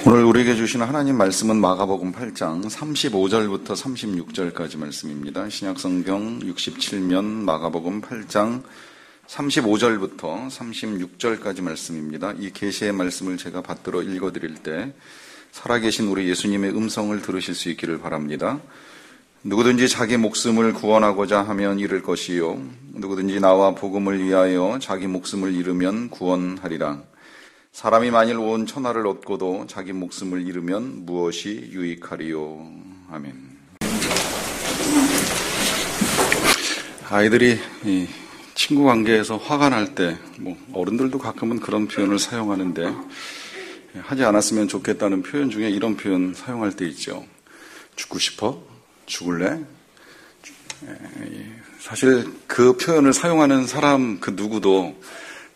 오늘 우리에게 주신 하나님 말씀은 마가복음 8장 35절부터 36절까지 말씀입니다. 신약성경 67면 마가복음 8장 35절부터 36절까지 말씀입니다. 이 계시의 말씀을 제가 받들어 읽어드릴 때 살아계신 우리 예수님의 음성을 들으실 수 있기를 바랍니다. 누구든지 자기 목숨을 구원하고자 하면 잃을 것이요 누구든지 나와 복음을 위하여 자기 목숨을 잃으면 구원하리라. 사람이 만일 온 천하를 얻고도 자기 목숨을 잃으면 무엇이 유익하리요. 아멘. 아이들이 친구 관계에서 화가 날 때, 어른들도 가끔은 그런 표현을 사용하는데 하지 않았으면 좋겠다는 표현 중에 이런 표현 사용할 때 있죠. 죽고 싶어? 죽을래? 사실 그 표현을 사용하는 사람 그 누구도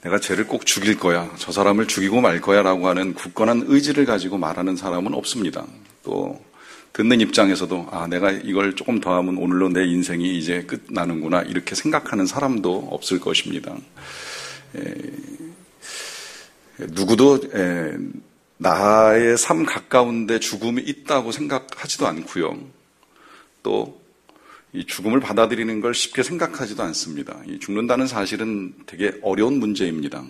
내가 쟤를 꼭 죽일 거야, 저 사람을 죽이고 말 거야 라고 하는 굳건한 의지를 가지고 말하는 사람은 없습니다. 또 듣는 입장에서도 내가 이걸 조금 더 하면 오늘로 내 인생이 이제 끝나는구나 이렇게 생각하는 사람도 없을 것입니다. 누구도 나의 삶 가까운데 죽음이 있다고 생각하지도 않고요. 또 이 죽음을 받아들이는 걸 쉽게 생각하지도 않습니다. 이 죽는다는 사실은 되게 어려운 문제입니다.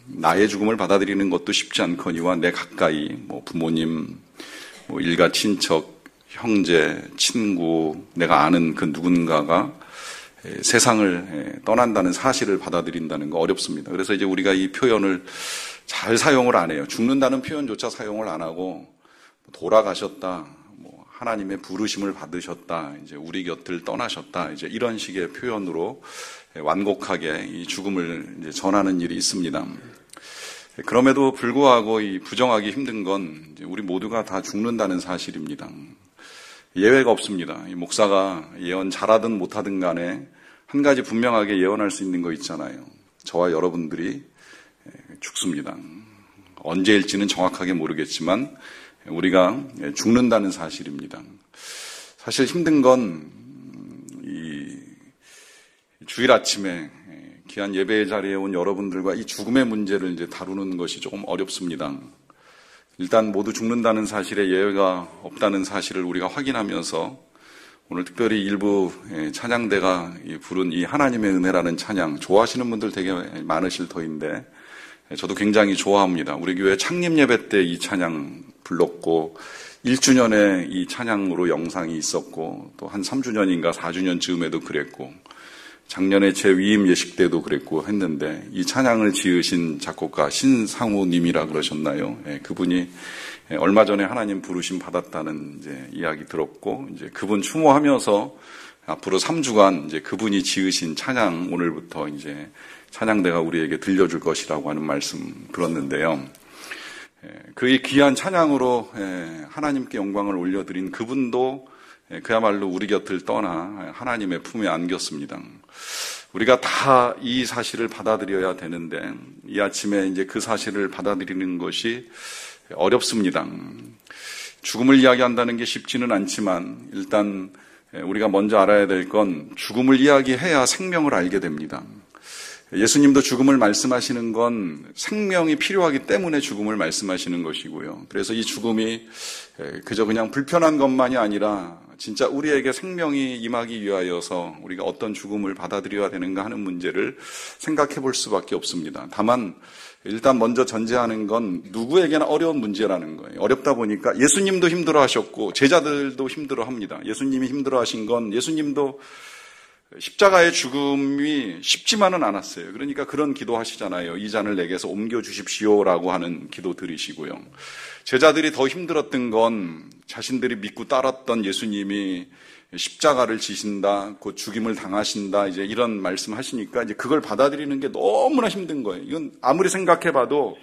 나의 죽음을 받아들이는 것도 쉽지 않거니와 내 가까이 부모님, 일가 친척, 형제, 친구, 내가 아는 그 누군가가 세상을 떠난다는 사실을 받아들인다는 거 어렵습니다. 그래서 이제 우리가 이 표현을 잘 사용을 안 해요. 죽는다는 표현조차 사용을 안 하고 돌아가셨다, 하나님의 부르심을 받으셨다, 이제 우리 곁을 떠나셨다, 이제 이런 식의 표현으로 완곡하게 이 죽음을 이제 전하는 일이 있습니다. 그럼에도 불구하고 이 부정하기 힘든 건 이제 우리 모두가 다 죽는다는 사실입니다. 예외가 없습니다. 이 목사가 예언 잘하든 못하든 간에 한 가지 분명하게 예언할 수 있는 거 있잖아요. 저와 여러분들이 죽습니다. 언제일지는 정확하게 모르겠지만 우리가 죽는다는 사실입니다. 사실 힘든 건 이 주일 아침에 귀한 예배의 자리에 온 여러분들과 이 죽음의 문제를 이제 다루는 것이 조금 어렵습니다. 일단 모두 죽는다는 사실에 예외가 없다는 사실을 우리가 확인하면서 오늘 특별히 일부 찬양대가 부른 이 하나님의 은혜라는 찬양, 좋아하시는 분들 되게 많으실 터인데 저도 굉장히 좋아합니다. 우리 교회 창립 예배 때 이 찬양 불렀고 1주년에 이 찬양으로 영상이 있었고 또 한 3주년인가 4주년 즈음에도 그랬고 작년에 제 위임 예식 때도 그랬고 했는데 이 찬양을 지으신 작곡가 신상우 님이라 그러셨나요? 그분이 얼마 전에 하나님 부르심 받았다는 이제 이야기 들었고 이제 그분 추모하면서 앞으로 3주간 이제 그분이 지으신 찬양 오늘부터 이제 찬양대가 우리에게 들려줄 것이라고 하는 말씀 들었는데요. 그의 귀한 찬양으로 하나님께 영광을 올려드린 그분도 그야말로 우리 곁을 떠나 하나님의 품에 안겼습니다. 우리가 다 이 사실을 받아들여야 되는데 이 아침에 이제 그 사실을 받아들이는 것이 어렵습니다. 죽음을 이야기한다는 게 쉽지는 않지만 일단 우리가 먼저 알아야 될 건 죽음을 이야기해야 생명을 알게 됩니다. 예수님도 죽음을 말씀하시는 건 생명이 필요하기 때문에 죽음을 말씀하시는 것이고요. 그래서 이 죽음이 그저 그냥 불편한 것만이 아니라 진짜 우리에게 생명이 임하기 위하여서 우리가 어떤 죽음을 받아들여야 되는가 하는 문제를 생각해 볼 수밖에 없습니다. 다만 일단 먼저 전제하는 건 누구에게나 어려운 문제라는 거예요. 어렵다 보니까 예수님도 힘들어하셨고 제자들도 힘들어합니다. 예수님이 힘들어하신 건 예수님도 십자가의 죽음이 쉽지만은 않았어요. 그러니까 그런 기도하시잖아요. 이 잔을 내게서 옮겨주십시오라고 하는 기도 드리시고요. 제자들이 더 힘들었던 건 자신들이 믿고 따랐던 예수님이 십자가를 지신다, 곧 죽임을 당하신다, 이제 이런 말씀 하시니까 이제 그걸 받아들이는 게 너무나 힘든 거예요. 이건 아무리 생각해봐도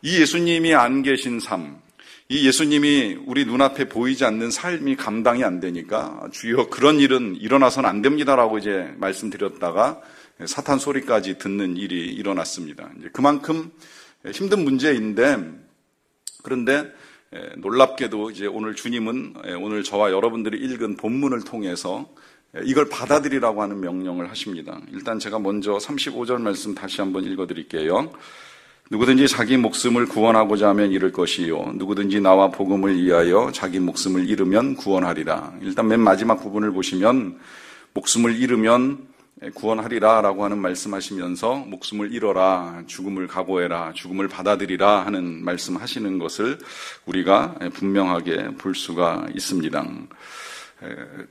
이 예수님이 안 계신 삶, 이 예수님이 우리 눈앞에 보이지 않는 삶이 감당이 안 되니까 주여 그런 일은 일어나서는 안 됩니다라고 이제 말씀드렸다가 사탄 소리까지 듣는 일이 일어났습니다. 이제 그만큼 힘든 문제인데 그런데 놀랍게도 이제 오늘 주님은 오늘 저와 여러분들이 읽은 본문을 통해서 이걸 받아들이라고 하는 명령을 하십니다. 일단 제가 먼저 35절 말씀 다시 한번 읽어드릴게요. 누구든지 자기 목숨을 구원하고자 하면 잃을 것이요 누구든지 나와 복음을 위하여 자기 목숨을 잃으면 구원하리라. 일단 맨 마지막 부분을 보시면 목숨을 잃으면 구원하리라 라고 하는 말씀하시면서 목숨을 잃어라, 죽음을 각오해라, 죽음을 받아들이라 하는 말씀하시는 것을 우리가 분명하게 볼 수가 있습니다.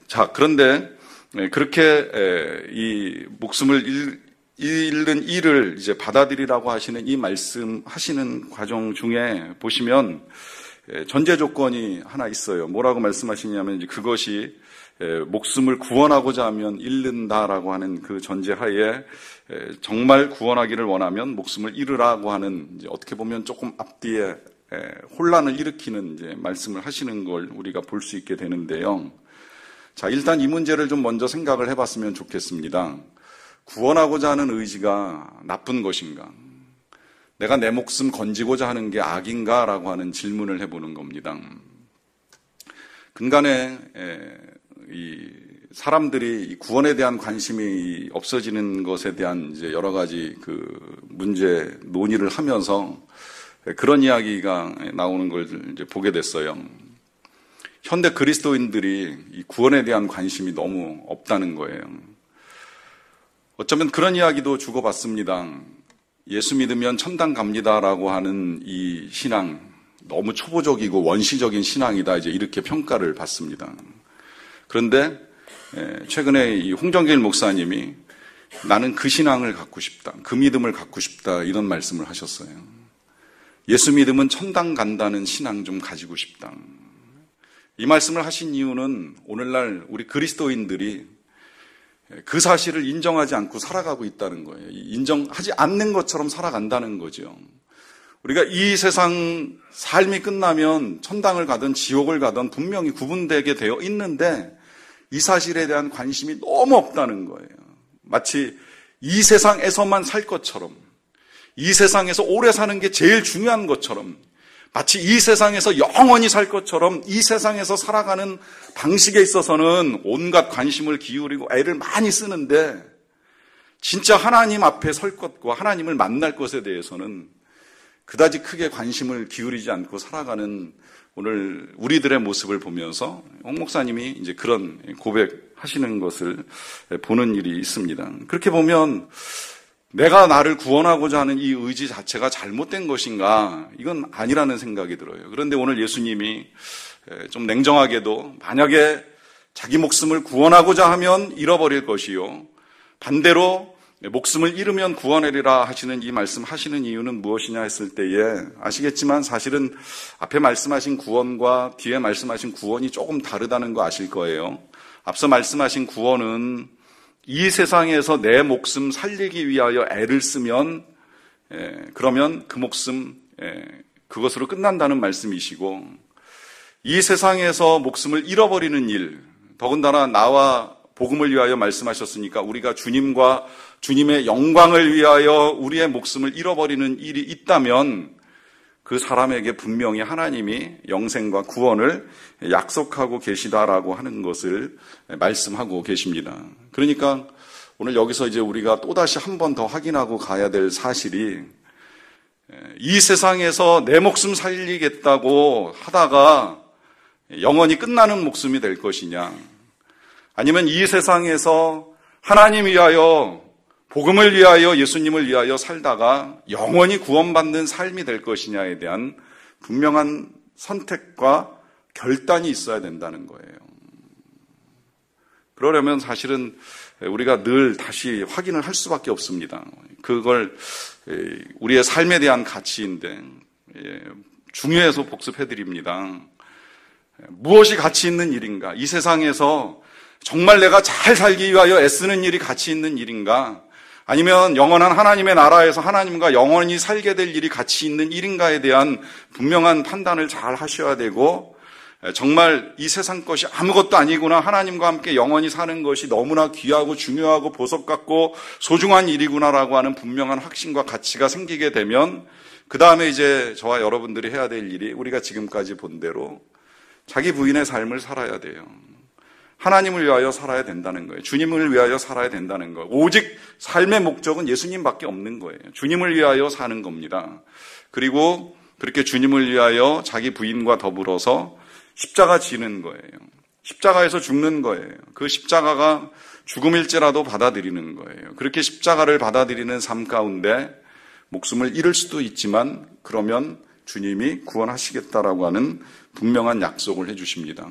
자, 그런데 그렇게 이 목숨을 잃는 일을 이제 받아들이라고 하시는 이 말씀하시는 과정 중에 보시면 전제 조건이 하나 있어요. 뭐라고 말씀하시냐면 이제 그것이 목숨을 구원하고자 하면 잃는다라고 하는 그 전제하에 정말 구원하기를 원하면 목숨을 잃으라고 하는 이제 어떻게 보면 조금 앞뒤에 혼란을 일으키는 이제 말씀을 하시는 걸 우리가 볼 수 있게 되는데요. 자, 일단 이 문제를 좀 먼저 생각을 해봤으면 좋겠습니다. 구원하고자 하는 의지가 나쁜 것인가? 내가 내 목숨 건지고자 하는 게 악인가? 라고 하는 질문을 해보는 겁니다. 근간에 이 사람들이 이 구원에 대한 관심이 없어지는 것에 대한 이제 여러 가지 그 문제 논의를 하면서 그런 이야기가 나오는 걸 이제 보게 됐어요. 현대 그리스도인들이 이 구원에 대한 관심이 너무 없다는 거예요. 어쩌면 그런 이야기도 주고받습니다. 예수 믿으면 천당 갑니다라고 하는 이 신앙, 너무 초보적이고 원시적인 신앙이다, 이제 이렇게 평가를 받습니다. 그런데 최근에 이 홍정길 목사님이 나는 그 신앙을 갖고 싶다, 그 믿음을 갖고 싶다, 이런 말씀을 하셨어요. 예수 믿으면 천당 간다는 신앙 좀 가지고 싶다. 이 말씀을 하신 이유는 오늘날 우리 그리스도인들이 그 사실을 인정하지 않고 살아가고 있다는 거예요. 인정하지 않는 것처럼 살아간다는 거죠. 우리가 이 세상 삶이 끝나면 천당을 가든 지옥을 가든 분명히 구분되게 되어 있는데 이 사실에 대한 관심이 너무 없다는 거예요. 마치 이 세상에서만 살 것처럼, 이 세상에서 오래 사는 게 제일 중요한 것처럼, 마치 이 세상에서 영원히 살 것처럼 이 세상에서 살아가는 방식에 있어서는 온갖 관심을 기울이고 애를 많이 쓰는데 진짜 하나님 앞에 설 것과 하나님을 만날 것에 대해서는 그다지 크게 관심을 기울이지 않고 살아가는 오늘 우리들의 모습을 보면서 홍 목사님이 이제 그런 고백하시는 것을 보는 일이 있습니다. 그렇게 보면 내가 나를 구원하고자 하는 이 의지 자체가 잘못된 것인가? 이건 아니라는 생각이 들어요. 그런데 오늘 예수님이 좀 냉정하게도 만약에 자기 목숨을 구원하고자 하면 잃어버릴 것이요, 반대로 목숨을 잃으면 구원하리라 하시는 이 말씀 하시는 이유는 무엇이냐 했을 때에 아시겠지만 사실은 앞에 말씀하신 구원과 뒤에 말씀하신 구원이 조금 다르다는 거 아실 거예요. 앞서 말씀하신 구원은 이 세상에서 내 목숨 살리기 위하여 애를 쓰면 그러면 그 목숨 그것으로 끝난다는 말씀이시고, 이 세상에서 목숨을 잃어버리는 일, 더군다나 나와 복음을 위하여 말씀하셨으니까 우리가 주님과 주님의 영광을 위하여 우리의 목숨을 잃어버리는 일이 있다면 그 사람에게 분명히 하나님이 영생과 구원을 약속하고 계시다라고 하는 것을 말씀하고 계십니다. 그러니까 오늘 여기서 이제 우리가 또다시 한 번 더 확인하고 가야 될 사실이, 이 세상에서 내 목숨 살리겠다고 하다가 영원히 끝나는 목숨이 될 것이냐, 아니면 이 세상에서 하나님 위하여 복음을 위하여 예수님을 위하여 살다가 영원히 구원받는 삶이 될 것이냐에 대한 분명한 선택과 결단이 있어야 된다는 거예요. 그러려면 사실은 우리가 늘 다시 확인을 할 수밖에 없습니다. 그걸 우리의 삶에 대한 가치인데 중요해서 복습해드립니다. 무엇이 가치 있는 일인가? 이 세상에서 정말 내가 잘 살기 위하여 애쓰는 일이 가치 있는 일인가? 아니면 영원한 하나님의 나라에서 하나님과 영원히 살게 될 일이 가치 있는 일인가에 대한 분명한 판단을 잘 하셔야 되고, 정말 이 세상 것이 아무것도 아니구나, 하나님과 함께 영원히 사는 것이 너무나 귀하고 중요하고 보석 같고 소중한 일이구나라고 하는 분명한 확신과 가치가 생기게 되면 그 다음에 이제 저와 여러분들이 해야 될 일이 우리가 지금까지 본 대로 자기 부인의 삶을 살아야 돼요. 하나님을 위하여 살아야 된다는 거예요. 주님을 위하여 살아야 된다는 거예요. 오직 삶의 목적은 예수님밖에 없는 거예요. 주님을 위하여 사는 겁니다. 그리고 그렇게 주님을 위하여 자기 부인과 더불어서 십자가 지는 거예요. 십자가에서 죽는 거예요. 그 십자가가 죽음일지라도 받아들이는 거예요. 그렇게 십자가를 받아들이는 삶 가운데 목숨을 잃을 수도 있지만 그러면 주님이 구원하시겠다라고 하는 분명한 약속을 해주십니다.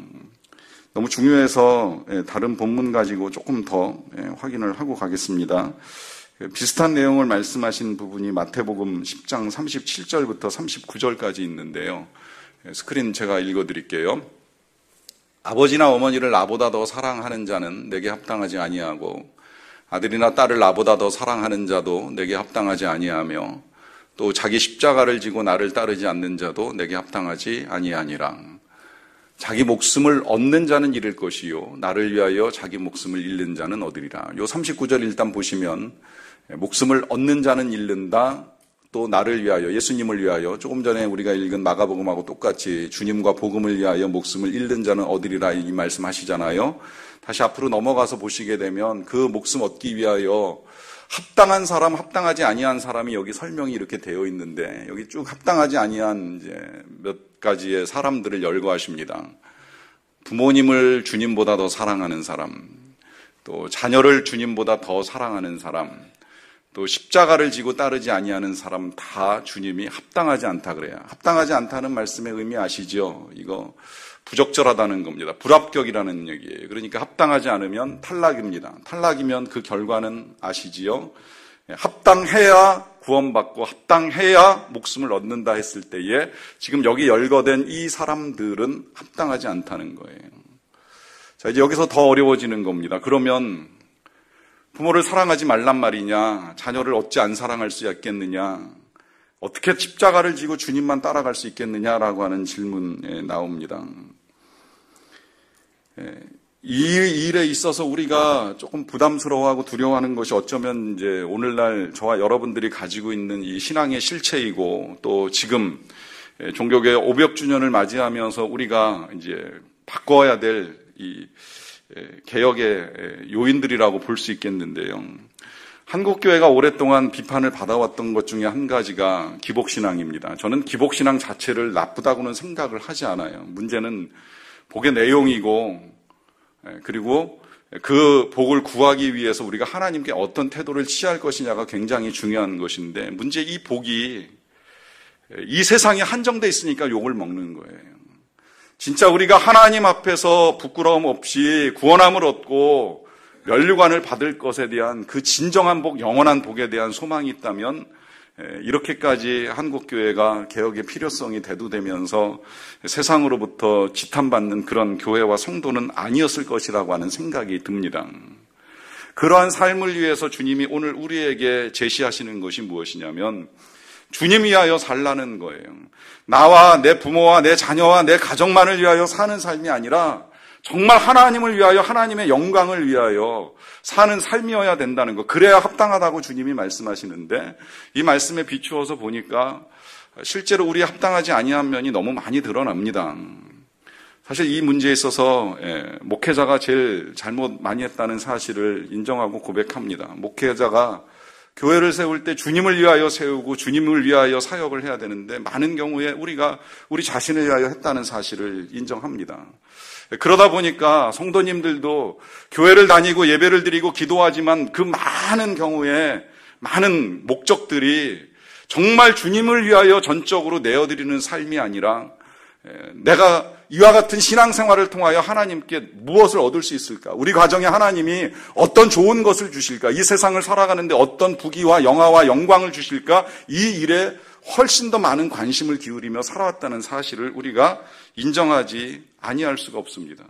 너무 중요해서 다른 본문 가지고 조금 더 확인을 하고 가겠습니다. 비슷한 내용을 말씀하신 부분이 마태복음 10장 37절부터 39절까지 있는데요. 스크린 제가 읽어드릴게요. 아버지나 어머니를 나보다 더 사랑하는 자는 내게 합당하지 아니하고 아들이나 딸을 나보다 더 사랑하는 자도 내게 합당하지 아니하며 또 자기 십자가를 지고 나를 따르지 않는 자도 내게 합당하지 아니하니라. 자기 목숨을 얻는 자는 잃을 것이요 나를 위하여 자기 목숨을 잃는 자는 얻으리라. 요 39절 일단 보시면 목숨을 얻는 자는 잃는다. 또 나를 위하여 예수님을 위하여 조금 전에 우리가 읽은 마가복음하고 똑같이 주님과 복음을 위하여 목숨을 잃는 자는 얻으리라 이 말씀하시잖아요. 다시 앞으로 넘어가서 보시게 되면 그 목숨 얻기 위하여 합당한 사람, 합당하지 아니한 사람이 여기 설명이 이렇게 되어 있는데 여기 쭉 합당하지 아니한 이제 몇 가지의 사람들을 열거하십니다. 부모님을 주님보다 더 사랑하는 사람, 또 자녀를 주님보다 더 사랑하는 사람, 또 십자가를 지고 따르지 아니하는 사람 다 주님이 합당하지 않다 그래요. 합당하지 않다는 말씀의 의미 아시죠? 이거 부적절하다는 겁니다. 불합격이라는 얘기예요. 그러니까 합당하지 않으면 탈락입니다. 탈락이면 그 결과는 아시지요? 합당해야 구원받고 합당해야 목숨을 얻는다 했을 때에 지금 여기 열거된 이 사람들은 합당하지 않다는 거예요. 자, 이제 여기서 더 어려워지는 겁니다. 그러면 부모를 사랑하지 말란 말이냐? 자녀를 어찌 안 사랑할 수 있겠느냐? 어떻게 십자가를 지고 주님만 따라갈 수 있겠느냐라고 하는 질문이 나옵니다. 이 일에 있어서 우리가 조금 부담스러워하고 두려워하는 것이 어쩌면 이제 오늘날 저와 여러분들이 가지고 있는 이 신앙의 실체이고 또 지금 종교개혁 500주년을 맞이하면서 우리가 이제 바꿔야 될 이 개혁의 요인들이라고 볼 수 있겠는데요. 한국교회가 오랫동안 비판을 받아왔던 것 중에 한 가지가 기복신앙입니다. 저는 기복신앙 자체를 나쁘다고는 생각을 하지 않아요. 문제는 복의 내용이고 그리고 그 복을 구하기 위해서 우리가 하나님께 어떤 태도를 취할 것이냐가 굉장히 중요한 것인데 문제 이 복이 이 세상에 한정돼 있으니까 욕을 먹는 거예요. 진짜 우리가 하나님 앞에서 부끄러움 없이 구원함을 얻고 면류관을 받을 것에 대한 그 진정한 복, 영원한 복에 대한 소망이 있다면 이렇게까지 한국교회가 개혁의 필요성이 대두되면서 세상으로부터 지탄받는 그런 교회와 성도는 아니었을 것이라고 하는 생각이 듭니다. 그러한 삶을 위해서 주님이 오늘 우리에게 제시하시는 것이 무엇이냐면 주님 위하여 살라는 거예요. 나와 내 부모와 내 자녀와 내 가정만을 위하여 사는 삶이 아니라 정말 하나님을 위하여 하나님의 영광을 위하여 사는 삶이어야 된다는 것. 그래야 합당하다고 주님이 말씀하시는데 이 말씀에 비추어서 보니까 실제로 우리 합당하지 아니한 면이 너무 많이 드러납니다. 사실 이 문제에 있어서 목회자가 제일 잘못 많이 했다는 사실을 인정하고 고백합니다. 목회자가 교회를 세울 때 주님을 위하여 세우고 주님을 위하여 사역을 해야 되는데 많은 경우에 우리가 우리 자신을 위하여 했다는 사실을 인정합니다. 그러다 보니까 성도님들도 교회를 다니고 예배를 드리고 기도하지만 그 많은 경우에 많은 목적들이 정말 주님을 위하여 전적으로 내어드리는 삶이 아니라 내가 이와 같은 신앙생활을 통하여 하나님께 무엇을 얻을 수 있을까? 우리 가정에 하나님이 어떤 좋은 것을 주실까? 이 세상을 살아가는데 어떤 부귀와 영화와 영광을 주실까? 이 일에 훨씬 더 많은 관심을 기울이며 살아왔다는 사실을 우리가 인정하지 아니할 수가 없습니다.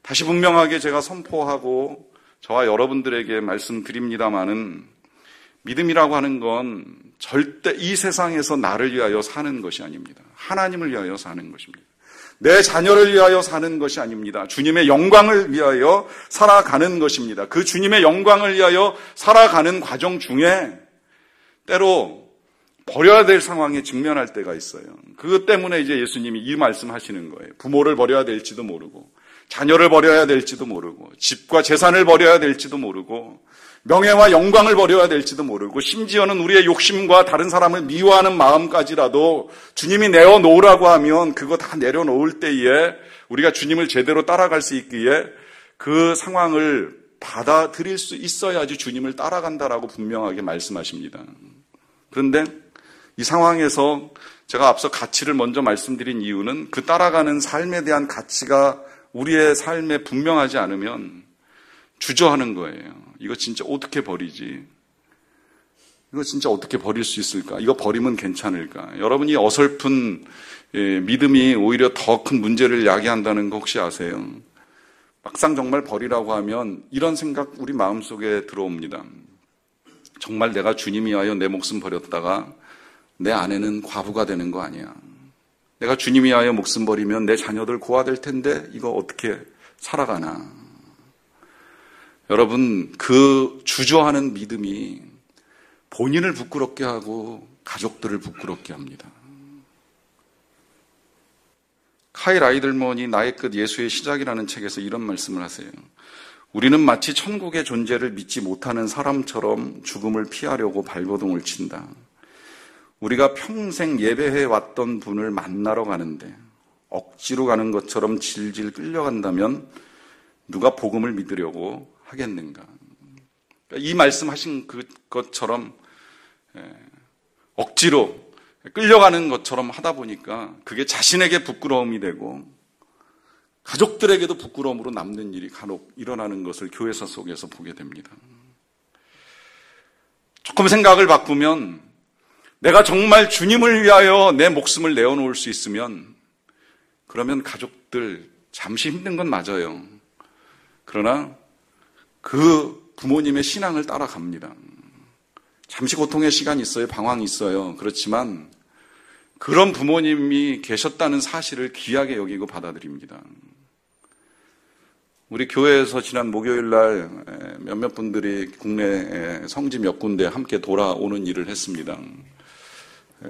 다시 분명하게 제가 선포하고 저와 여러분들에게 말씀드립니다마는 믿음이라고 하는 건 절대 이 세상에서 나를 위하여 사는 것이 아닙니다. 하나님을 위하여 사는 것입니다. 내 자녀를 위하여 사는 것이 아닙니다. 주님의 영광을 위하여 살아가는 것입니다. 그 주님의 영광을 위하여 살아가는 과정 중에 때로 버려야 될 상황에 직면할 때가 있어요. 그것 때문에 이제 예수님이 이 말씀하시는 거예요. 부모를 버려야 될지도 모르고 자녀를 버려야 될지도 모르고 집과 재산을 버려야 될지도 모르고 명예와 영광을 버려야 될지도 모르고 심지어는 우리의 욕심과 다른 사람을 미워하는 마음까지라도 주님이 내어놓으라고 하면 그거 다 내려놓을 때에 우리가 주님을 제대로 따라갈 수 있기에 그 상황을 받아들일 수 있어야지 주님을 따라간다라고 분명하게 말씀하십니다. 그런데 이 상황에서 제가 앞서 가치를 먼저 말씀드린 이유는 그 따라가는 삶에 대한 가치가 우리의 삶에 분명하지 않으면 주저하는 거예요. 이거 진짜 어떻게 버리지? 이거 진짜 어떻게 버릴 수 있을까? 이거 버리면 괜찮을까? 여러분이 어설픈 믿음이 오히려 더 큰 문제를 야기한다는 거 혹시 아세요? 막상 정말 버리라고 하면 이런 생각 우리 마음속에 들어옵니다. 정말 내가 주님 위하여 내 목숨 버렸다가 내 아내는 과부가 되는 거 아니야. 내가 주님 위하여 목숨 버리면 내 자녀들 고아될 텐데 이거 어떻게 살아가나. 여러분, 그 주저하는 믿음이 본인을 부끄럽게 하고 가족들을 부끄럽게 합니다. 카일 아이들먼이 나의 끝 예수의 시작이라는 책에서 이런 말씀을 하세요. 우리는 마치 천국의 존재를 믿지 못하는 사람처럼 죽음을 피하려고 발버둥을 친다. 우리가 평생 예배해 왔던 분을 만나러 가는데 억지로 가는 것처럼 질질 끌려간다면 누가 복음을 믿으려고 하겠는가. 이 말씀하신 것처럼 억지로 끌려가는 것처럼 하다 보니까 그게 자신에게 부끄러움이 되고 가족들에게도 부끄러움으로 남는 일이 간혹 일어나는 것을 교회사 속에서 보게 됩니다. 조금 생각을 바꾸면 내가 정말 주님을 위하여 내 목숨을 내어놓을 수 있으면 그러면 가족들 잠시 힘든 건 맞아요. 그러나 그 부모님의 신앙을 따라갑니다. 잠시 고통의 시간이 있어요. 방황이 있어요. 그렇지만 그런 부모님이 계셨다는 사실을 귀하게 여기고 받아들입니다. 우리 교회에서 지난 목요일 날 몇몇 분들이 국내 성지 몇 군데 함께 돌아오는 일을 했습니다.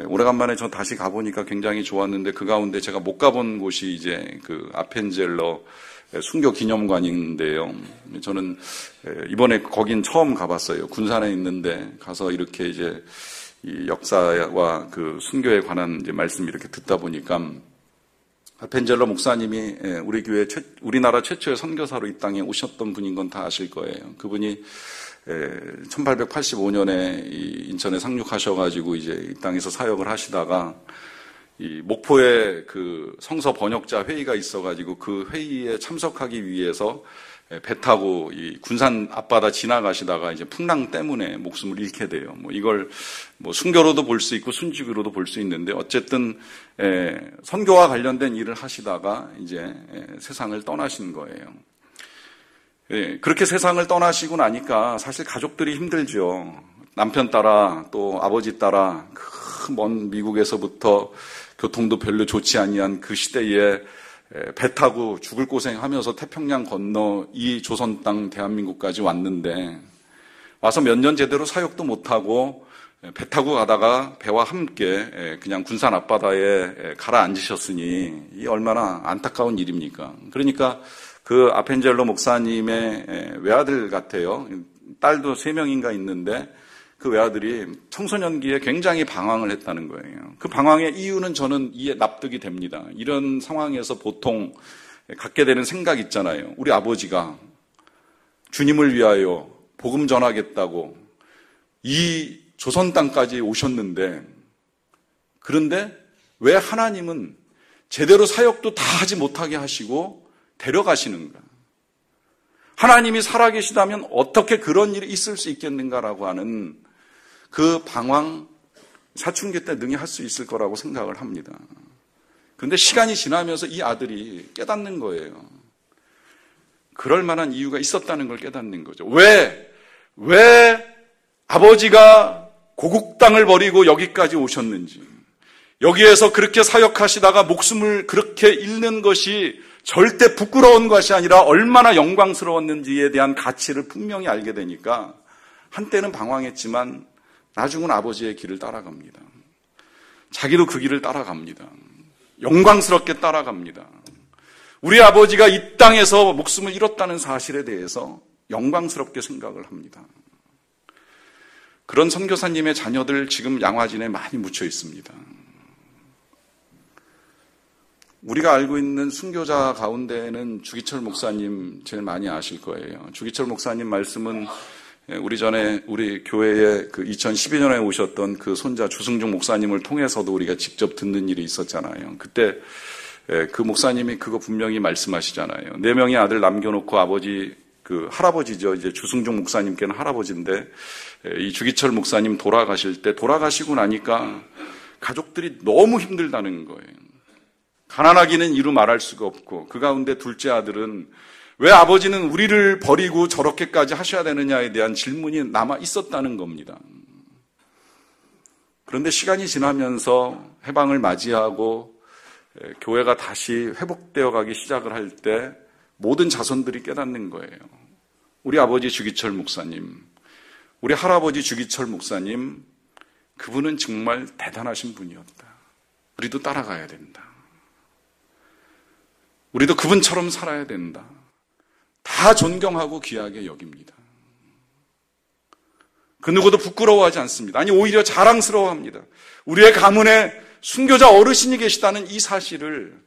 오래간만에 저 다시 가보니까 굉장히 좋았는데 그 가운데 제가 못 가본 곳이 이제 그 아펜젤러 순교 기념관인데요. 저는 이번에 거긴 처음 가봤어요. 군산에 있는데 가서 이렇게 이제 이 역사와 그 순교에 관한 이제 말씀 이렇게 듣다 보니까 아펜젤러 목사님이 우리 교회 우리나라 최초의 선교사로 이 땅에 오셨던 분인 건 다 아실 거예요. 그분이 1885년에 인천에 상륙하셔가지고 이제 이 땅에서 사역을 하시다가 이 목포에 그 성서 번역자 회의가 있어가지고 그 회의에 참석하기 위해서 배 타고 이 군산 앞바다 지나가시다가 이제 풍랑 때문에 목숨을 잃게 돼요. 뭐 이걸 뭐 순교로도 볼 수 있고 순직으로도 볼 수 있는데 어쨌든 선교와 관련된 일을 하시다가 이제 세상을 떠나신 거예요. 그렇게 세상을 떠나시고 나니까 사실 가족들이 힘들죠. 남편 따라 또 아버지 따라 그 먼 미국에서부터 교통도 별로 좋지 아니한 그 시대에 배 타고 죽을 고생하면서 태평양 건너 이 조선 땅 대한민국까지 왔는데 와서 몇 년 제대로 사역도 못하고 배 타고 가다가 배와 함께 그냥 군산 앞바다에 가라앉으셨으니 이 얼마나 안타까운 일입니까? 그러니까 그 아펜젤러 목사님의 외아들 같아요. 딸도 3명인가 있는데 그 외아들이 청소년기에 굉장히 방황을 했다는 거예요. 그 방황의 이유는 저는 이해 납득이 됩니다. 이런 상황에서 보통 갖게 되는 생각 있잖아요. 우리 아버지가 주님을 위하여 복음 전하겠다고 이 조선 땅까지 오셨는데 그런데 왜 하나님은 제대로 사역도 다 하지 못하게 하시고 데려가시는가? 하나님이 살아계시다면 어떻게 그런 일이 있을 수 있겠는가라고 하는 그 방황 사춘기 때 능히 할 수 있을 거라고 생각을 합니다. 그런데 시간이 지나면서 이 아들이 깨닫는 거예요. 그럴 만한 이유가 있었다는 걸 깨닫는 거죠. 왜 아버지가 고국 땅을 버리고 여기까지 오셨는지, 여기에서 그렇게 사역하시다가 목숨을 그렇게 잃는 것이 절대 부끄러운 것이 아니라 얼마나 영광스러웠는지에 대한 가치를 분명히 알게 되니까 한때는 방황했지만 나중은 아버지의 길을 따라갑니다. 자기도 그 길을 따라갑니다. 영광스럽게 따라갑니다. 우리 아버지가 이 땅에서 목숨을 잃었다는 사실에 대해서 영광스럽게 생각을 합니다. 그런 선교사님의 자녀들 지금 양화진에 많이 묻혀 있습니다. 우리가 알고 있는 순교자 가운데는 주기철 목사님 제일 많이 아실 거예요. 주기철 목사님 말씀은 우리 교회에 그 2012년에 오셨던 그 손자 주승중 목사님을 통해서도 우리가 직접 듣는 일이 있었잖아요. 그때 그 목사님이 그거 분명히 말씀하시잖아요. 4명의 아들 남겨놓고 아버지, 그 할아버지죠. 이제 주승중 목사님께는 할아버지인데 이 주기철 목사님 돌아가실 때 돌아가시고 나니까 가족들이 너무 힘들다는 거예요. 가난하기는 이루 말할 수가 없고 그 가운데 둘째 아들은 왜 아버지는 우리를 버리고 저렇게까지 하셔야 되느냐에 대한 질문이 남아 있었다는 겁니다. 그런데 시간이 지나면서 해방을 맞이하고 교회가 다시 회복되어 가기 시작을 할 때 모든 자손들이 깨닫는 거예요. 우리 아버지 주기철 목사님, 우리 할아버지 주기철 목사님, 그분은 정말 대단하신 분이었다. 우리도 따라가야 된다. 우리도 그분처럼 살아야 된다. 다 존경하고 귀하게 여깁니다. 그 누구도 부끄러워하지 않습니다. 아니 오히려 자랑스러워합니다. 우리의 가문에 순교자 어르신이 계시다는 이 사실을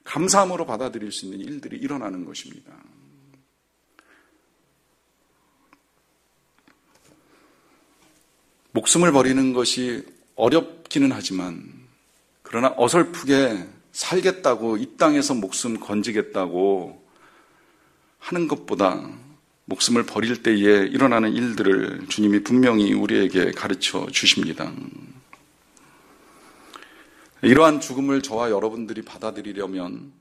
감사함으로 받아들일 수 있는 일들이 일어나는 것입니다. 목숨을 버리는 것이 어렵기는 하지만 그러나 어설프게 살겠다고 이 땅에서 목숨 건지겠다고 하는 것보다 목숨을 버릴 때에 일어나는 일들을 주님이 분명히 우리에게 가르쳐 주십니다. 이러한 죽음을 저와 여러분들이 받아들이려면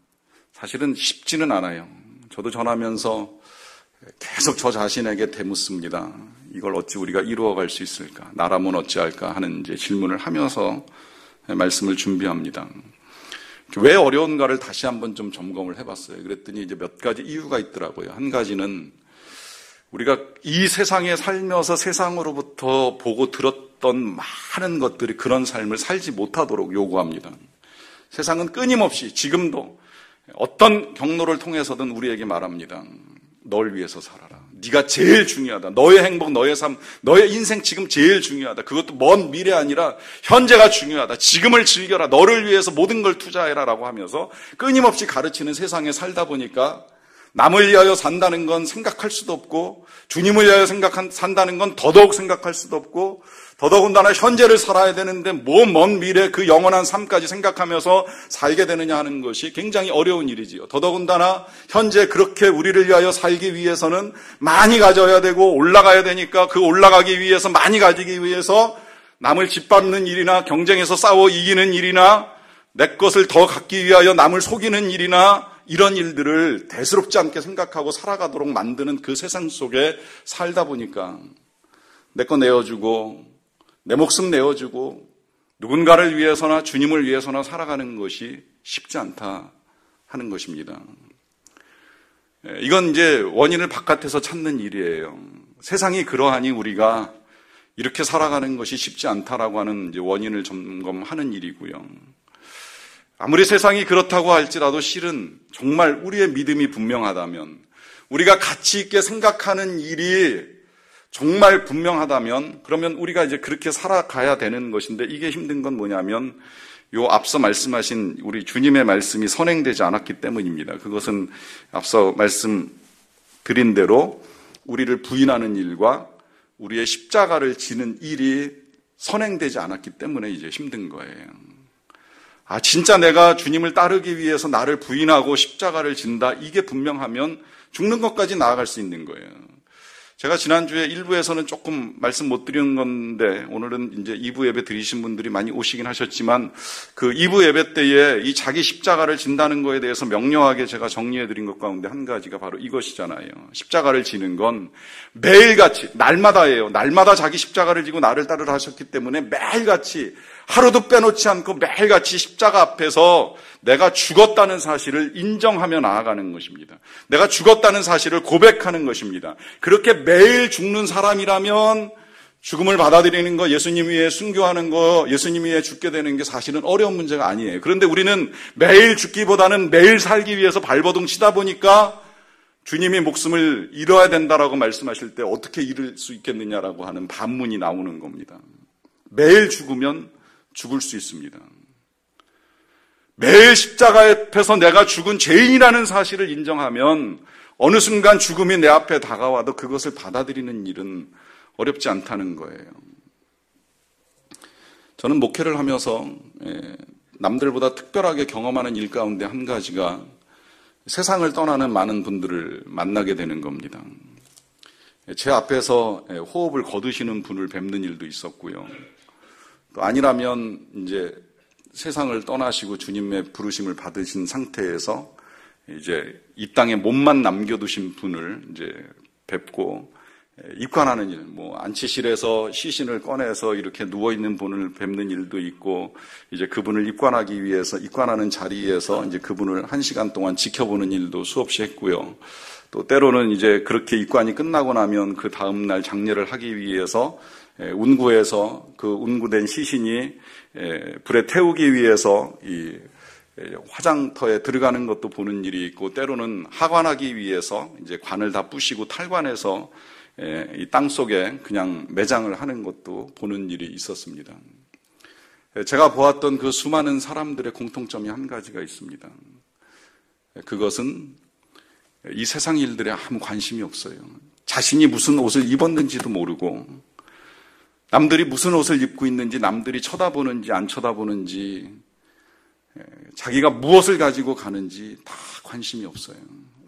사실은 쉽지는 않아요. 저도 전하면서 계속 저 자신에게 되묻습니다. 이걸 어찌 우리가 이루어갈 수 있을까? 나라면 어찌할까? 하는 이제 질문을 하면서 말씀을 준비합니다. 왜 어려운가를 다시 한번 좀 점검을 해봤어요. 그랬더니 이제 몇 가지 이유가 있더라고요. 한 가지는 우리가 이 세상에 살면서 세상으로부터 보고 들었던 많은 것들이 그런 삶을 살지 못하도록 요구합니다. 세상은 끊임없이 지금도 어떤 경로를 통해서든 우리에게 말합니다. 널 위해서 살아라. 네가 제일 중요하다. 너의 행복, 너의 삶, 너의 인생 지금 제일 중요하다. 그것도 먼 미래 아니라 현재가 중요하다. 지금을 즐겨라. 너를 위해서 모든 걸 투자해라 라고 하면서 끊임없이 가르치는 세상에 살다 보니까 남을 위하여 산다는 건 생각할 수도 없고 주님을 위하여 산다는 건 더더욱 생각할 수도 없고 더더군다나 현재를 살아야 되는데 뭐 먼 미래 그 영원한 삶까지 생각하면서 살게 되느냐 하는 것이 굉장히 어려운 일이지요. 더더군다나 현재 그렇게 우리를 위하여 살기 위해서는 많이 가져야 되고 올라가야 되니까 그 올라가기 위해서 많이 가지기 위해서 남을 짓밟는 일이나 경쟁에서 싸워 이기는 일이나 내 것을 더 갖기 위하여 남을 속이는 일이나 이런 일들을 대수롭지 않게 생각하고 살아가도록 만드는 그 세상 속에 살다 보니까 내 거 내어주고 내 목숨 내어주고 누군가를 위해서나 주님을 위해서나 살아가는 것이 쉽지 않다 하는 것입니다. 이건 이제 원인을 바깥에서 찾는 일이에요. 세상이 그러하니 우리가 이렇게 살아가는 것이 쉽지 않다라고 하는 이제 원인을 점검하는 일이고요. 아무리 세상이 그렇다고 할지라도 실은 정말 우리의 믿음이 분명하다면 우리가 가치 있게 생각하는 일이 정말 분명하다면 그러면 우리가 이제 그렇게 살아가야 되는 것인데 이게 힘든 건 뭐냐면 요 앞서 말씀하신 우리 주님의 말씀이 선행되지 않았기 때문입니다. 그것은 앞서 말씀드린 대로 우리를 부인하는 일과 우리의 십자가를 지는 일이 선행되지 않았기 때문에 이제 힘든 거예요. 아, 진짜 내가 주님을 따르기 위해서 나를 부인하고 십자가를 진다. 이게 분명하면 죽는 것까지 나아갈 수 있는 거예요. 제가 지난주에 1부에서는 조금 말씀 못 드리는 건데 오늘은 이제 2부 예배 드리신 분들이 많이 오시긴 하셨지만 그 2부 예배 때에 이 자기 십자가를 진다는 거에 대해서 명료하게 제가 정리해 드린 것 가운데 한 가지가 바로 이것이잖아요. 십자가를 지는 건 매일같이 날마다예요. 날마다 자기 십자가를 지고 나를 따르라 하셨기 때문에 매일같이 하루도 빼놓지 않고 매일같이 십자가 앞에서 내가 죽었다는 사실을 인정하며 나아가는 것입니다. 내가 죽었다는 사실을 고백하는 것입니다. 그렇게 매일 죽는 사람이라면 죽음을 받아들이는 거, 예수님 위에 순교하는 거, 예수님 위에 죽게 되는 게 사실은 어려운 문제가 아니에요. 그런데 우리는 매일 죽기보다는 매일 살기 위해서 발버둥 치다 보니까 주님이 목숨을 잃어야 된다라고 말씀하실 때 어떻게 잃을 수 있겠느냐라고 하는 반문이 나오는 겁니다. 매일 죽으면 죽을 수 있습니다. 매일 십자가 앞에서 내가 죽은 죄인이라는 사실을 인정하면 어느 순간 죽음이 내 앞에 다가와도 그것을 받아들이는 일은 어렵지 않다는 거예요. 저는 목회를 하면서 남들보다 특별하게 경험하는 일 가운데 한 가지가 세상을 떠나는 많은 분들을 만나게 되는 겁니다. 제 앞에서 호흡을 거두시는 분을 뵙는 일도 있었고요. 또 아니라면 이제 세상을 떠나시고 주님의 부르심을 받으신 상태에서 이제 이 땅에 몸만 남겨두신 분을 이제 뵙고 입관하는 일, 안치실에서 시신을 꺼내서 이렇게 누워있는 분을 뵙는 일도 있고, 이제 그분을 입관하는 자리에서 이제 그분을 1시간 동안 지켜보는 일도 수없이 했고요. 또 때로는 이제 그렇게 입관이 끝나고 나면 그 다음날 장례를 하기 위해서 운구에서 그 운구된 시신이 불에 태우기 위해서 이 화장터에 들어가는 것도 보는 일이 있고, 때로는 하관하기 위해서 이제 관을 다 부시고 탈관해서 이 땅 속에 그냥 매장을 하는 것도 보는 일이 있었습니다. 제가 보았던 그 수많은 사람들의 공통점이 한 가지가 있습니다. 그것은 이 세상 일들에 아무 관심이 없어요. 자신이 무슨 옷을 입었는지도 모르고, 남들이 무슨 옷을 입고 있는지, 남들이 쳐다보는지 안 쳐다보는지, 자기가 무엇을 가지고 가는지 다 관심이 없어요.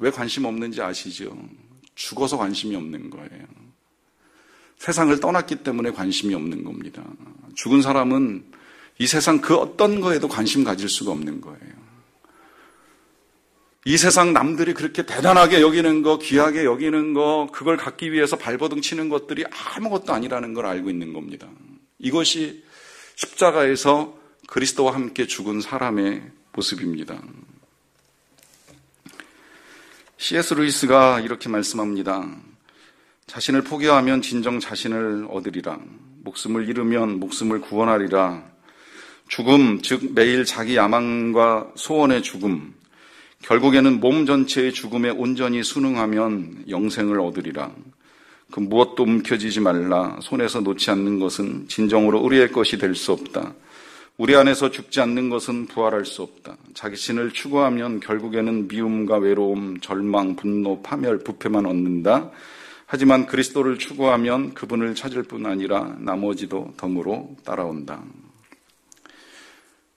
왜 관심 없는지 아시죠? 죽어서 관심이 없는 거예요. 세상을 떠났기 때문에 관심이 없는 겁니다. 죽은 사람은 이 세상 그 어떤 거에도 관심 가질 수가 없는 거예요. 이 세상 남들이 그렇게 대단하게 여기는 거, 귀하게 여기는 거, 그걸 갖기 위해서 발버둥 치는 것들이 아무것도 아니라는 걸 알고 있는 겁니다. 이것이 십자가에서 그리스도와 함께 죽은 사람의 모습입니다. C.S. 루이스가 이렇게 말씀합니다. 자신을 포기하면 진정 자신을 얻으리라. 목숨을 잃으면 목숨을 구원하리라. 죽음, 즉 매일 자기 야망과 소원의 죽음, 결국에는 몸 전체의 죽음에 온전히 순응하면 영생을 얻으리라. 그 무엇도 움켜쥐지 말라. 손에서 놓지 않는 것은 진정으로 우리의 것이 될 수 없다. 우리 안에서 죽지 않는 것은 부활할 수 없다. 자기 신을 추구하면 결국에는 미움과 외로움, 절망, 분노, 파멸, 부패만 얻는다. 하지만 그리스도를 추구하면 그분을 찾을 뿐 아니라 나머지도 덤으로 따라온다.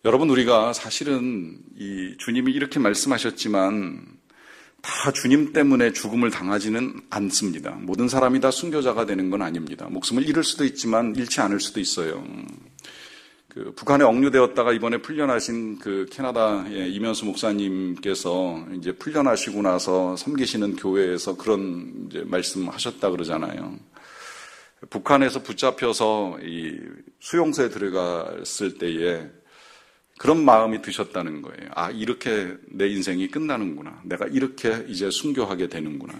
여러분, 우리가 사실은 이 주님이 이렇게 말씀하셨지만 다 주님 때문에 죽음을 당하지는 않습니다. 모든 사람이 다 순교자가 되는 건 아닙니다. 목숨을 잃을 수도 있지만 잃지 않을 수도 있어요. 북한에 억류되었다가 이번에 풀려나신 그 캐나다의 이면수 목사님께서 이제 풀려나시고 나서 섬기시는 교회에서 그런 이제 말씀하셨다 그러잖아요. 북한에서 붙잡혀서 이 수용소에 들어갔을 때에 그런 마음이 드셨다는 거예요. 아, 이렇게 내 인생이 끝나는구나. 내가 이렇게 이제 순교하게 되는구나.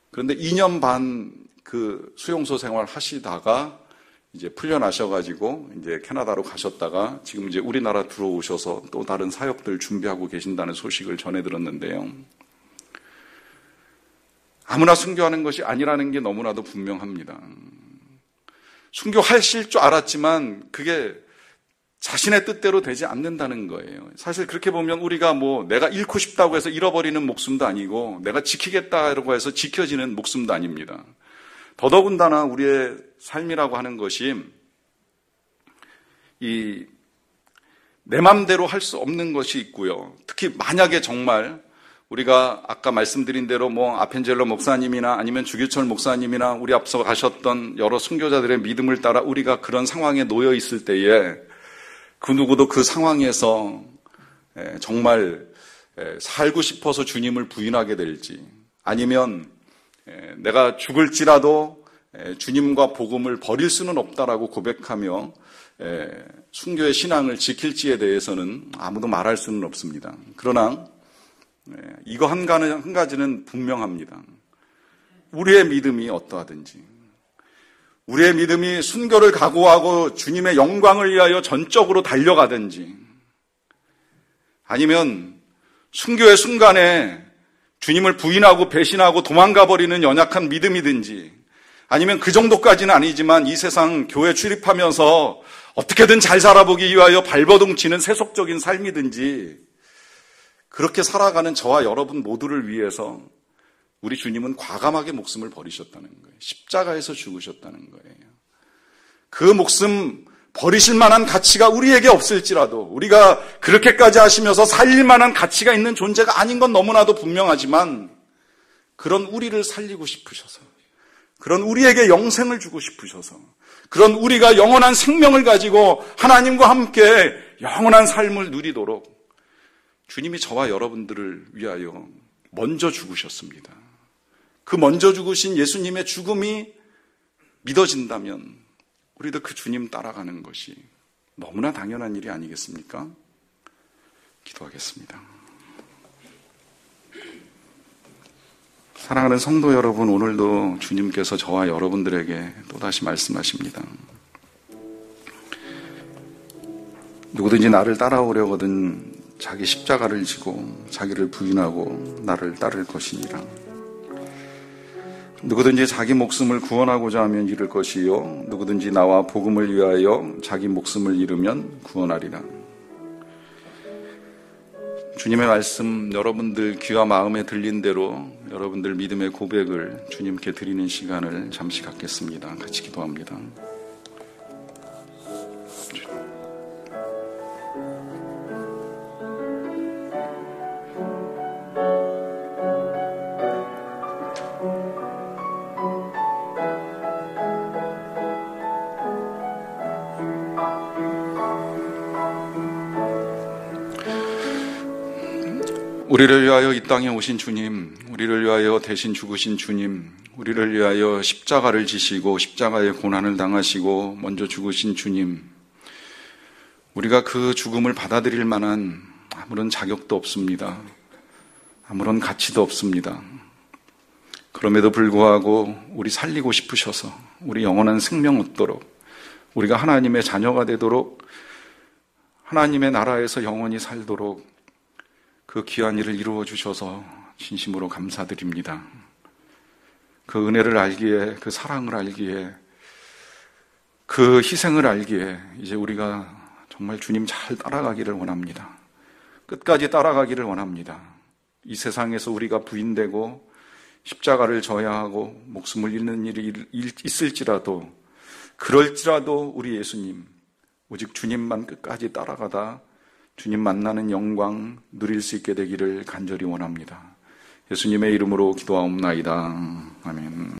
그런데 2년 반 그 수용소 생활 하시다가 이제 풀려나셔가지고 이제 캐나다로 가셨다가 지금 이제 우리나라 들어오셔서 또 다른 사역들 준비하고 계신다는 소식을 전해 들었는데요. 아무나 순교하는 것이 아니라는 게 너무나도 분명합니다. 순교하실 줄 알았지만 그게 자신의 뜻대로 되지 않는다는 거예요. 사실 그렇게 보면 우리가 내가 잃고 싶다고 해서 잃어버리는 목숨도 아니고 내가 지키겠다고 해서 지켜지는 목숨도 아닙니다. 더더군다나 우리의 삶이라고 하는 것이 내 맘대로 할 수 없는 것이 있고요. 특히 만약에 정말 우리가 아까 말씀드린 대로 아펜젤로 목사님이나 아니면 주규철 목사님이나 우리 앞서 가셨던 여러 순교자들의 믿음을 따라 우리가 그런 상황에 놓여 있을 때에 그 누구도 그 상황에서 정말 살고 싶어서 주님을 부인하게 될지, 아니면 내가 죽을지라도 주님과 복음을 버릴 수는 없다라고 고백하며 순교의 신앙을 지킬지에 대해서는 아무도 말할 수는 없습니다. 그러나 이거 한 가지는 분명합니다. 우리의 믿음이 어떠하든지, 우리의 믿음이 순교를 각오하고 주님의 영광을 위하여 전적으로 달려가든지, 아니면 순교의 순간에 주님을 부인하고 배신하고 도망가버리는 연약한 믿음이든지, 아니면 그 정도까지는 아니지만 이 세상 교회 출입하면서 어떻게든 잘 살아보기 위하여 발버둥 치는 세속적인 삶이든지, 그렇게 살아가는 저와 여러분 모두를 위해서 우리 주님은 과감하게 목숨을 버리셨다는 거예요. 십자가에서 죽으셨다는 거예요. 그 목숨 버리실 만한 가치가 우리에게 없을지라도, 우리가 그렇게까지 하시면서 살릴 만한 가치가 있는 존재가 아닌 건 너무나도 분명하지만, 그런 우리를 살리고 싶으셔서, 그런 우리에게 영생을 주고 싶으셔서, 그런 우리가 영원한 생명을 가지고 하나님과 함께 영원한 삶을 누리도록 주님이 저와 여러분들을 위하여 먼저 죽으셨습니다. 그 먼저 죽으신 예수님의 죽음이 믿어진다면 우리도 그 주님 따라가는 것이 너무나 당연한 일이 아니겠습니까? 기도하겠습니다. 사랑하는 성도 여러분, 오늘도 주님께서 저와 여러분들에게 또다시 말씀하십니다. 누구든지 나를 따라오려거든 자기 십자가를 지고 자기를 부인하고 나를 따를 것이니라. 누구든지 자기 목숨을 구원하고자 하면 잃을 것이요, 누구든지 나와 복음을 위하여 자기 목숨을 잃으면 구원하리라. 주님의 말씀 여러분들 귀와 마음에 들린 대로 여러분들 믿음의 고백을 주님께 드리는 시간을 잠시 갖겠습니다. 같이 기도합니다. 우리를 위하여 이 땅에 오신 주님, 우리를 위하여 대신 죽으신 주님, 우리를 위하여 십자가를 지시고 십자가의 고난을 당하시고 먼저 죽으신 주님, 우리가 그 죽음을 받아들일 만한 아무런 자격도 없습니다. 아무런 가치도 없습니다. 그럼에도 불구하고 우리 살리고 싶으셔서, 우리 영원한 생명 얻도록, 우리가 하나님의 자녀가 되도록, 하나님의 나라에서 영원히 살도록 그 귀한 일을 이루어 주셔서 진심으로 감사드립니다. 그 은혜를 알기에, 그 사랑을 알기에, 그 희생을 알기에 이제 우리가 정말 주님 잘 따라가기를 원합니다. 끝까지 따라가기를 원합니다. 이 세상에서 우리가 부인되고 십자가를 져야 하고 목숨을 잃는 일이 있을지라도, 그럴지라도 우리 예수님, 오직 주님만 끝까지 따라가다 주님 만나는 영광 누릴 수 있게 되기를 간절히 원합니다. 예수님의 이름으로 기도하옵나이다. 아멘.